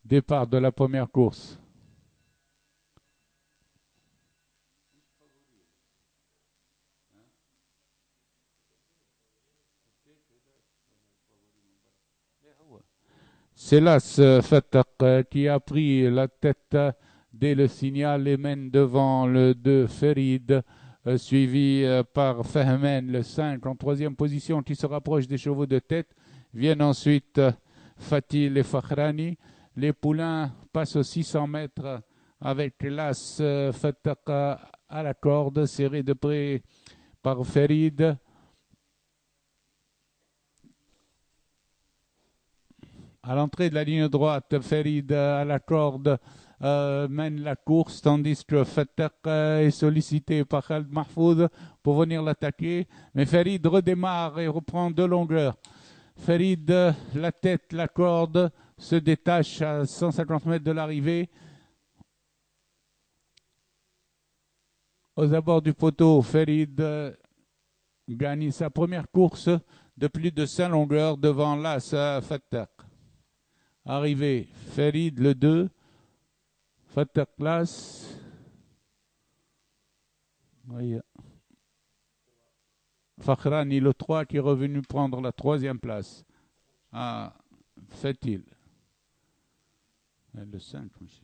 Départ de la première course. C'est là ce Fatak qui a pris la tête dès le signal et mène devant le 2 Ferid, suivi par Fahmen, le 5 en troisième position qui se rapproche des chevaux de tête. Viennent ensuite Fatil et Fakhrani. Les poulains passent aux 600 mètres avec l'As Fatak à la corde, serré de près par Ferid. À l'entrée de la ligne droite, Ferid à la corde mène la course, tandis que Fatak est sollicité par Khaled Mahfouz pour venir l'attaquer. Mais Ferid redémarre et reprend de longueur. Ferid, la tête, la corde, se détache à 150 mètres de l'arrivée. Aux abords du poteau, Ferid gagne sa première course de plus de 5 longueurs devant l'As Fatak. Arrivé, Ferid le 2, Fatak Las. Oui. Fakhrani le 3 qui est revenu prendre la troisième place. Ah, fait-il. Le 5 aussi.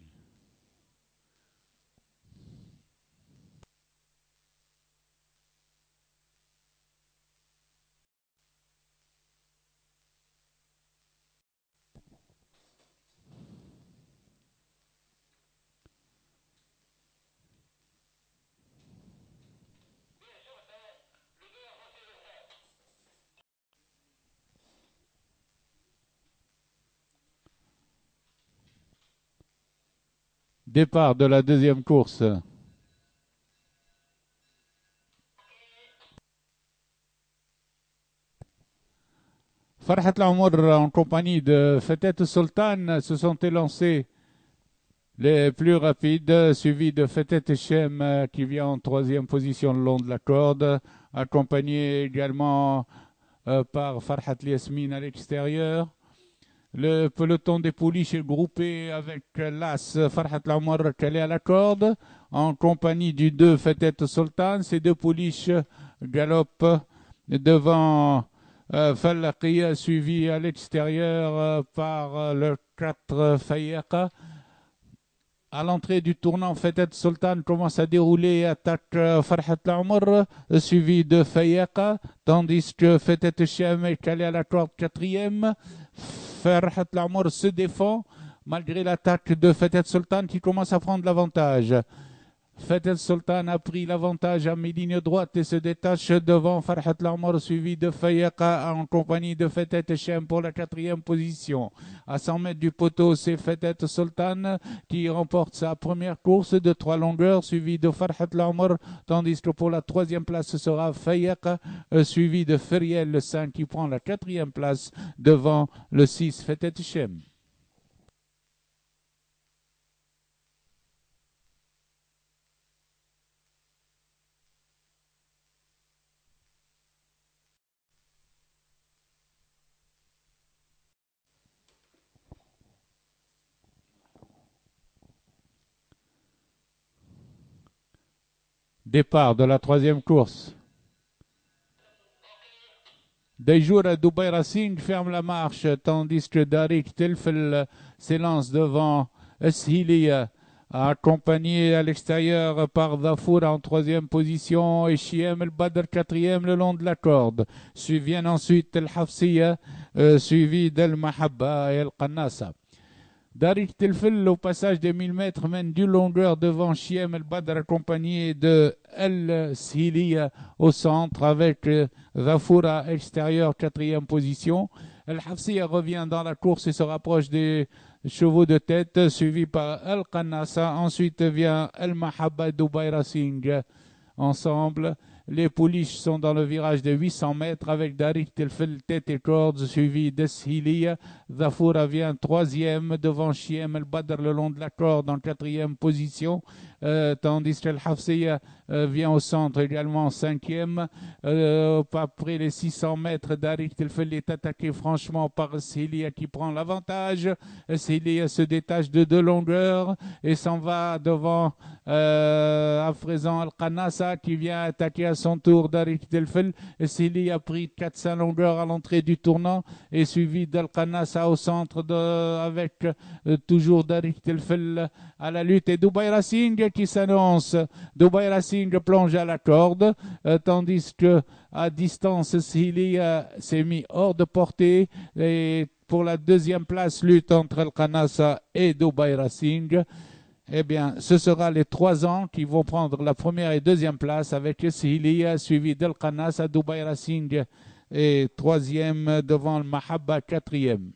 Départ de la deuxième course. Farhat Lamour en compagnie de Fetet Sultan se sont élancés les plus rapides, suivis de Fetet Shem qui vient en troisième position le long de la corde, accompagné également par Farhat Yasmine à l'extérieur. Le peloton des pouliches est groupé avec l'As Farhat Lamour calé à la corde, en compagnie du 2 Fetet Sultan. Ces deux pouliches galopent devant Fallaqiya, suivi à l'extérieur par le 4 Fayyaka. À l'entrée du tournant, Fetet Sultan commence à dérouler et attaque Farhat Lamour, suivi de Fayyaka, tandis que Fetet Shem est calé à la corde quatrième. Farhat Lamour se défend malgré l'attaque de Fetet Sultan qui commence à prendre l'avantage. Fetet Sultan a pris l'avantage à mi-ligne droite et se détache devant Farhat Lamour, suivi de Fayyaka en compagnie de Fetet Shem pour la quatrième position. À 100 mètres du poteau, c'est Fetet Sultan qui remporte sa première course de 3 longueurs, suivi de Farhat Lamour, tandis que pour la troisième place, ce sera Fayyaka, suivi de Feriel, le 5, qui prend la quatrième place devant le 6, Fetet Shem. Départ de la troisième course. Dayjour à Dubai Racing ferme la marche, tandis que Darik Telfel s'élance devant Eshilia, accompagné à l'extérieur par Dafour en troisième position et Chiem El Badr quatrième le long de la corde. Suivient ensuite El Hafsiya, suivi d'El Mahabba et El Qannasa. Darik Telfel, au passage des 1000 mètres, mène du longueur devant Chiem El Badr, accompagné de El Siliya au centre, avec Zafoura extérieur, quatrième position. El Hafsiya revient dans la course et se rapproche des chevaux de tête, suivi par El Qannasa. Ensuite vient El Mahabba Dubai Racing. Ensemble, les pouliches sont dans le virage de 800 mètres avec Darik Telfel tête et corde, suivi d'Eshilia. Zafoura vient troisième devant Chiem El Badr le long de la corde en quatrième position. tandis que Al-Hafsiya vient au centre également 5e. Après les 600 mètres, Darik Telfel est attaqué franchement par Siliya qui prend l'avantage. Siliya se détache de 2 longueurs et s'en va devant à présent Al-Qanasa qui vient attaquer à son tour Darik Telfel. Siliya a pris 400 longueurs à l'entrée du tournant et suivi d'Al-Qanasa au centre avec toujours Darik Telfel à la lutte et Dubai Racing qui s'annonce. Dubai Racing plonge à la corde, tandis que à distance, Siliya s'est mis hors de portée et pour la deuxième place, lutte entre Al-Qanasa et Dubai Racing. Eh bien, ce sera les 3 ans qui vont prendre la première et deuxième place avec Siliya suivi d'Al-Qanasa, Dubai Racing et 3e devant le Mahabba 4e.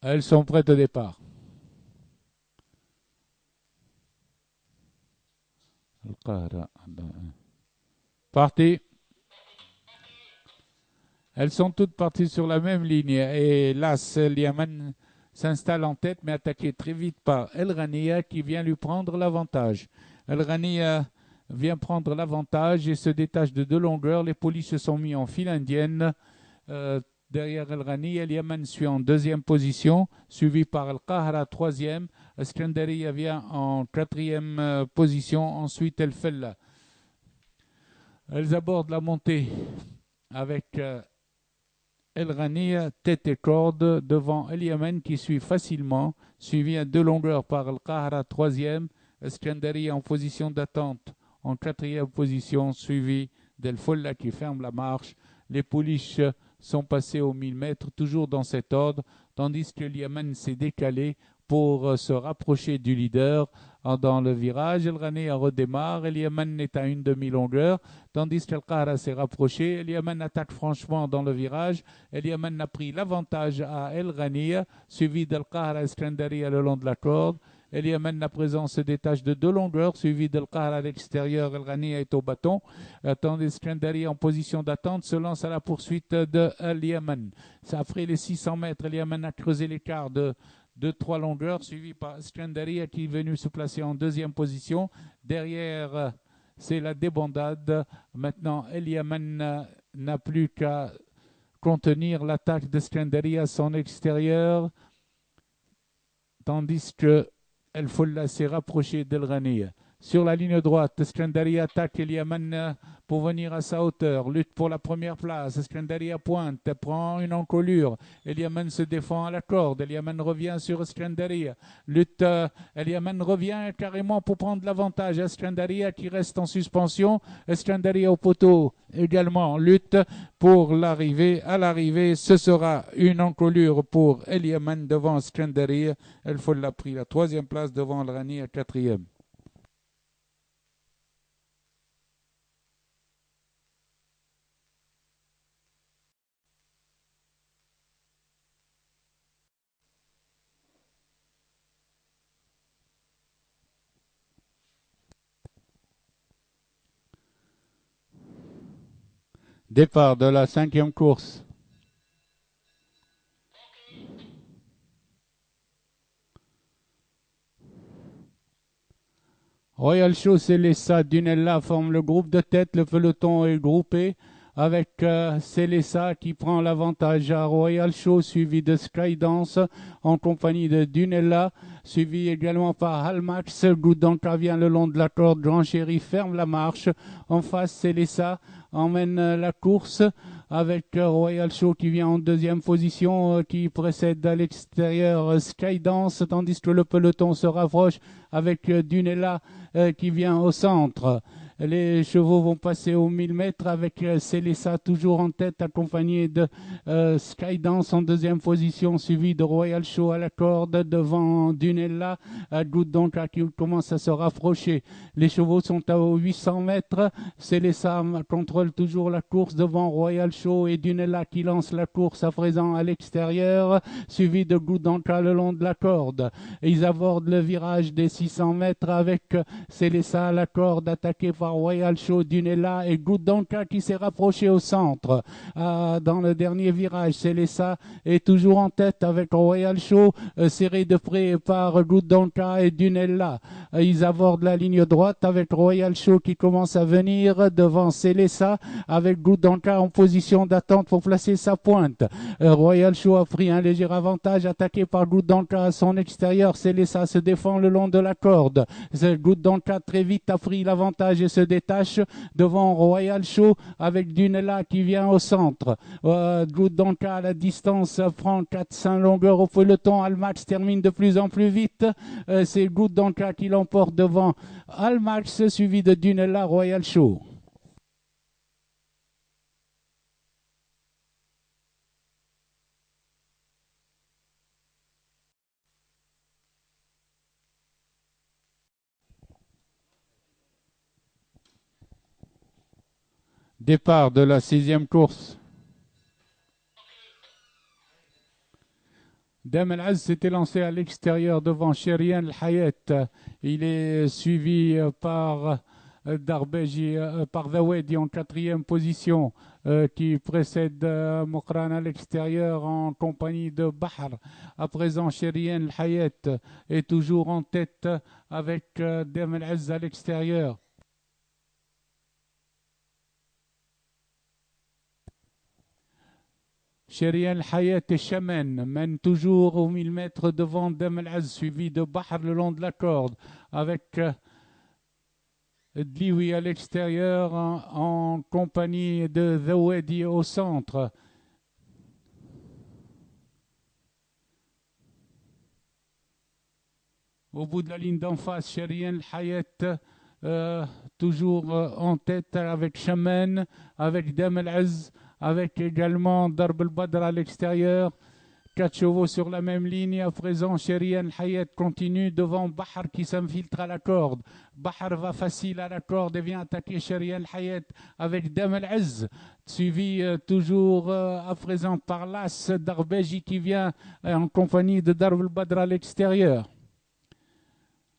Elles sont prêtes au départ. Parti. Elles sont toutes parties sur la même ligne. Et là, Liaman s'installe en tête, mais attaqué très vite par El Rania qui vient lui prendre l'avantage. El Rania vient prendre l'avantage et se détache de 2 longueurs. Les polices se sont mis en file indienne. Derrière El Rania, El Yaman suit en 2e position, suivi par El Qahra 3e. Iskandariya vient en 4e position. Ensuite, El Fella. Elles abordent la montée avec El Rania, tête et corde, devant El Yaman qui suit facilement, suivi à 2 longueurs par El Qahra 3e. Iskandariya en position d'attente en 4e position, suivi d'El Folla qui ferme la marche. Les pouliches sont passés aux 1000 mètres, toujours dans cet ordre, tandis que El Yaman s'est décalé pour se rapprocher du leader dans le virage. El Rania redémarre, El Yaman est à une demi-longueur, tandis qu'El Qahra s'est rapproché. El Yaman attaque franchement dans le virage. El Yaman a pris l'avantage à El Rania, suivi d'El Qahra et Iskandariya le long de la corde. El Yaman à présent se détache de 2 longueurs, suivi d'El Qahra à l'extérieur. El Rania est au bâton, tandis qu'Iskandariya en position d'attente se lance à la poursuite de El Yaman. Après les 600 mètres, El Yaman a creusé l'écart de 3 longueurs, suivi par Iskandariya qui est venu se placer en 2e position. Derrière, c'est la débandade. Maintenant, El Yaman n'a plus qu'à contenir l'attaque d'Iskandariya à son extérieur, tandis que El Folla s'est rapproché d'El Rania. Sur la ligne droite, Iskandariya attaque El Yaman pour venir à sa hauteur. Lutte pour la première place. Iskandariya pointe, prend une encolure. El Yaman se défend à la corde. El Yaman revient sur Iskandariya. Lutte, El Yaman revient carrément pour prendre l'avantage. Iskandariya qui reste en suspension. Iskandariya au poteau également. Lutte pour l'arrivée. À l'arrivée, ce sera une encolure pour El Yaman devant Iskandariya. El Folla a pris la 3e place devant El Rania 4e. Départ de la 5e course. Royal Show, Célessa, Dunella forment le groupe de tête. Le peloton est groupé avec Célessa qui prend l'avantage à Royal Show, suivi de Skydance en compagnie de Dunella, suivi également par Halmax. Goudanka vient le long de la corde. Grand Chéri ferme la marche. En face, Célessa emmène la course avec Royal Show qui vient en 2e position, qui précède à l'extérieur Skydance, tandis que le peloton se rapproche avec Dunella qui vient au centre. Les chevaux vont passer aux 1000 mètres avec Célessa toujours en tête, accompagné de Skydance en 2e position, suivi de Royal Show à la corde devant Dunella. Goudanka qui commence à se rapprocher. Les chevaux sont à 800 mètres. Célessa contrôle toujours la course devant Royal Show et Dunella qui lance la course à présent à l'extérieur, suivi de Goudanka le long de la corde. Et ils abordent le virage des 600 mètres avec Célessa à la corde, attaqué par par Royal Show, Dunella et Goudanka qui s'est rapproché au centre. Dans le dernier virage, Célessa est toujours en tête avec Royal Show, serré de près par Goudanka et Dunella. Ils abordent la ligne droite avec Royal Show qui commence à venir devant Célessa avec Goudanka en position d'attente pour placer sa pointe. Royal Show a pris un léger avantage, attaqué par Goudanka à son extérieur. Célessa se défend le long de la corde. Goudanka très vite a pris l'avantage et se détache devant Royal Show avec Dunella qui vient au centre. Goudanka à la distance prend 4-5 longueurs au peloton. Almax termine de plus en plus vite. C'est Goudanka qui l'emporte devant Almax, suivi de Dunella, Royal Show. Départ de la 6e course. Dam El Az s'était lancé à l'extérieur devant Chérian El Hayat. Il est suivi par Darbeji, par Dawedi en 4e position, qui précède Mokran à l'extérieur en compagnie de Bahar. À présent, Chérian El Hayat est toujours en tête avec Dam El Az à l'extérieur. Chérian Hayat et Chamen mènent toujours aux 1000 mètres devant Dam El Az, suivi de Bahar le long de la corde, avec Dliwi à l'extérieur en compagnie de Dawedi au centre. Au bout de la ligne d'en face, Chérian Hayat toujours en tête avec Chamen, avec Dam El Az, avec également Darb El Badr à l'extérieur. 4 chevaux sur la même ligne. À présent, Chérian Hayat continue devant Bahar qui s'infiltre à la corde. Bahar va facile à la corde et vient attaquer Chérian Hayat avec Dam El Az, suivi toujours à présent par l'As Darbeji qui vient en compagnie de Darb El Badr à l'extérieur.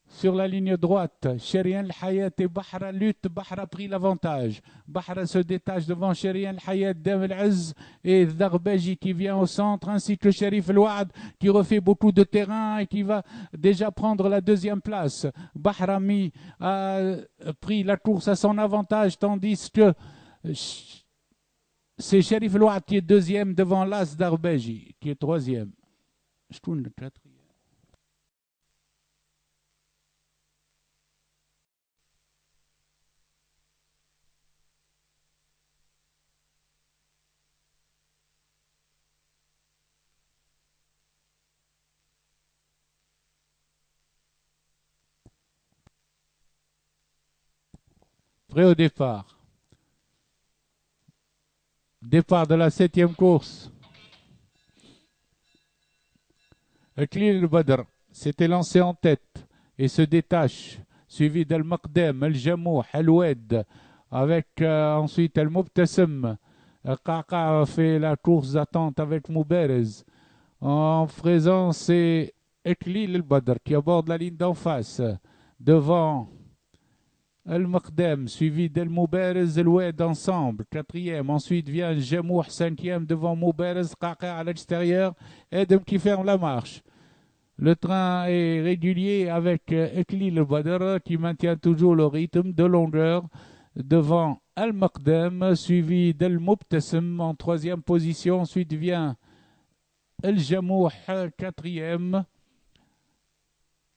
Sur la ligne droite, Chérian Hayat et Bahra luttent. Bahra a pris l'avantage. Bahra se détache devant Chérian Hayat, Dam El Az et Darbeji qui vient au centre, ainsi que Sherif El Ouad qui refait beaucoup de terrain et qui va déjà prendre la 2e place. Bahra a pris la course à son avantage, tandis que c'est Sherif El Ouad qui est 2e devant l'As Darbeji qui est 3e. Je tourne le 4e. Prêt au départ. Départ de la 7e course. Eklil El Badr s'était lancé en tête et se détache, suivi d'Al Maqdem, El Jamouh, El Oued, avec ensuite El Mubtassim. Qaqa a fait la course d'attente avec Mouberez. En faisant, c'est Eklil El Badr qui aborde la ligne d'en face, devant Al-Maqdem, suivi d'El Mouberez, El Oued ensemble, 4e. Ensuite vient Jamouh, 5e, devant Mouberez, Qaqa à l'extérieur, Edem qui ferme la marche. Le train est régulier avec Eklil El Badr qui maintient toujours le rythme de longueur devant Al-Maqdem, suivi d'El Mubtassim en 3e position. Ensuite vient El Jamouh, 4e.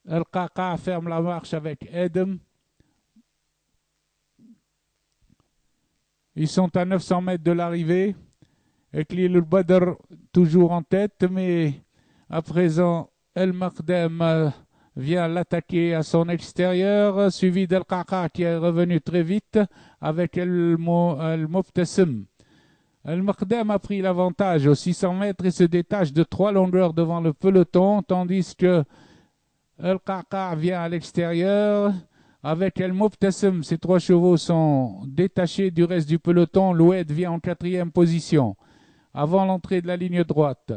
El Qaqa ferme la marche avec Edem. Ils sont à 900 mètres de l'arrivée. Eklil El Badr toujours en tête, mais à présent, El Maqdem vient l'attaquer à son extérieur, suivi d'El Qaqa qui est revenu très vite avec El Mubtassim. El Maqdem a pris l'avantage aux 600 mètres et se détache de 3 longueurs devant le peloton, tandis que El Qaqa vient à l'extérieur. Avec El Mubtassim, ces 3 chevaux sont détachés du reste du peloton. L'Oued vient en 4e position, avant l'entrée de la ligne droite.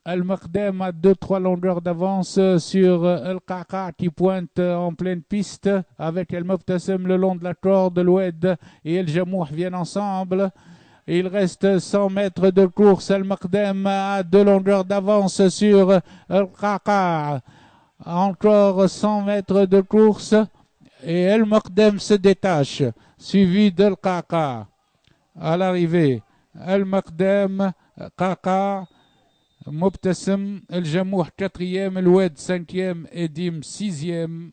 Al-Maqdam a 2-3 longueurs d'avance sur Al-Qaqa qui pointe en pleine piste avec Al-Mubtasim le long de la corde. L'Oued et Al-Jamouh viennent ensemble. Il reste 100 mètres de course. Al-Maqdam a 2 longueurs d'avance sur Al-Qaqa. Encore 100 mètres de course et Al-Maqdam se détache, suivi d'Al-Qaqa. À l'arrivée, Al-Maqdam, Qaqa, Mubtasim, El Jamouh 4e, El Oued 5e et Dim 6e.